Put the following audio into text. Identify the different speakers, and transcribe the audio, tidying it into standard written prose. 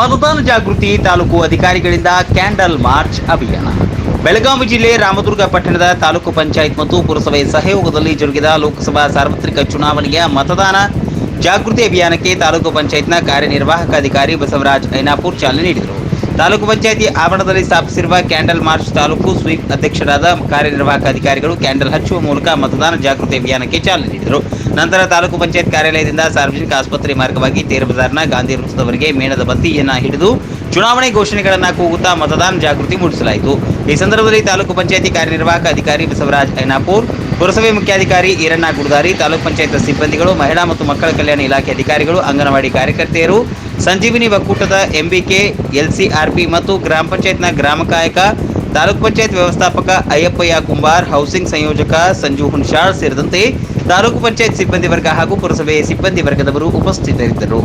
Speaker 1: ಮತದಾನ ಜಾಗೃತಿ ತಾಲೂಕು ಅಧಿಕಾರಿಗಳಿಂದ ಕ್ಯಾಂಡಲ್ ಮಾರ್ಚ್ ಅಭಿಯಾನ. ಬೆಳಗಾವಿ ಜಿಲ್ಲೆ ರಾಮದುರ್ಗ ಪಟ್ಟಣದ ತಾಲೂಕು ಪಂಚಾಯತ್ ಮತ್ತು ಪುರಸಭೆ ಸಹಯೋಗದಲ್ಲಿ ಜರುಗಿದ ಲೋಕಸಭಾ ಸಾರ್ವತ್ರಿಕ ಚುನಾವಣೆಯ ಮತದಾನ ಜಾಗೃತಿ ಅಭಿಯಾನಕ್ಕೆ ತಾಲೂಕು ಪಂಚಾಯತ್ನ ಕಾರ್ಯನಿರ್ವಾಹಕ ಅಧಿಕಾರಿ ಬಸವರಾಜ್ ಐನಾಪುರ್ ಚಾಲನೆ ನೀಡಿದರು. ತಾಲೂಕು ಪಂಚಾಯತಿ ಆವರಣದಲ್ಲಿ ಸ್ಥಾಪಿಸಿರುವ ಕ್ಯಾಂಡಲ್ ಮಾರ್ಚ್ ತಾಲೂಕು ಸ್ವೀಪ್ ಅಧ್ಯಕ್ಷರಾದ ಕಾರ್ಯನಿರ್ವಾಹಕ ಅಧಿಕಾರಿಗಳು ಕ್ಯಾಂಡಲ್ ಹಚ್ಚುವ ಮೂಲಕ ಮತದಾನ ಜಾಗೃತಿ ಅಭಿಯಾನಕ್ಕೆ ಚಾಲನೆ ನೀಡಿದರು. ನಂತರ ತಾಲೂಕು ಪಂಚಾಯತ್ ಕಾರ್ಯಾಲಯದಿಂದ ಸಾರ್ವಜನಿಕ ಆಸ್ಪತ್ರೆ ಮಾರ್ಗವಾಗಿ ತೇರು ಬಜಾರ್ನ ಗಾಂಧಿ ವೃತ್ತದವರೆಗೆ ಮೇಣದ ಬತ್ತಿಯನ್ನು ಹಿಡಿದು ಚುನಾವಣೆ ಘೋಷಣೆಗಳನ್ನು ಕೂಗುತ್ತಾ ಮತದಾನ ಜಾಗೃತಿ ಮೂಡಿಸಲಾಯಿತು. ಈ ಸಂದರ್ಭದಲ್ಲಿ ತಾಲೂಕು ಪಂಚಾಯತಿ ಕಾರ್ಯನಿರ್ವಾಹಕ ಅಧಿಕಾರಿ ಬಸವರಾಜ್ ಐನಾಪುರ್, ಪುರಸಭೆ ಮುಖ್ಯಾಧಿಕಾರಿ ಈರಣ್ಣ ಗುಡದಾರಿ, ತಾಲೂಕು ಪಂಚಾಯತ್ ಸಿಬ್ಬಂದಿಗಳು, ಮಹಿಳಾ ಮತ್ತು ಮಕ್ಕಳ ಕಲ್ಯಾಣ ಇಲಾಖೆ ಅಧಿಕಾರಿಗಳು, ಅಂಗನವಾಡಿ ಕಾರ್ಯಕರ್ತೆಯರು, ಸಂಜೀವಿನಿ ಒಕ್ಕೂಟದ ಎಂಬಿಕೆ, ಎಲ್ಸಿಆರ್ಪಿ ಮತ್ತು ಗ್ರಾಮ ಪಂಚಾಯತ್ನ ಗ್ರಾಮ ಕಾಯಕ, ತಾಲೂಕು ಪಂಚಾಯತ್ ವ್ಯವಸ್ಥಾಪಕ ಅಯ್ಯಪ್ಪಯ್ಯ ಕುಂಬಾರ್, ಹೌಸಿಂಗ್ ಸಂಯೋಜಕ ಸಂಜು ಹುಣಶಾಳ್ ಸೇರಿದಂತೆ ತಾಲೂಕು ಪಂಚಾಯತ್ ಸಿಬ್ಬಂದಿ ವರ್ಗ ಹಾಗೂ ಪುರಸಭೆ ಸಿಬ್ಬಂದಿ ವರ್ಗದವರು ಉಪಸ್ಥಿತರಿದ್ದರು.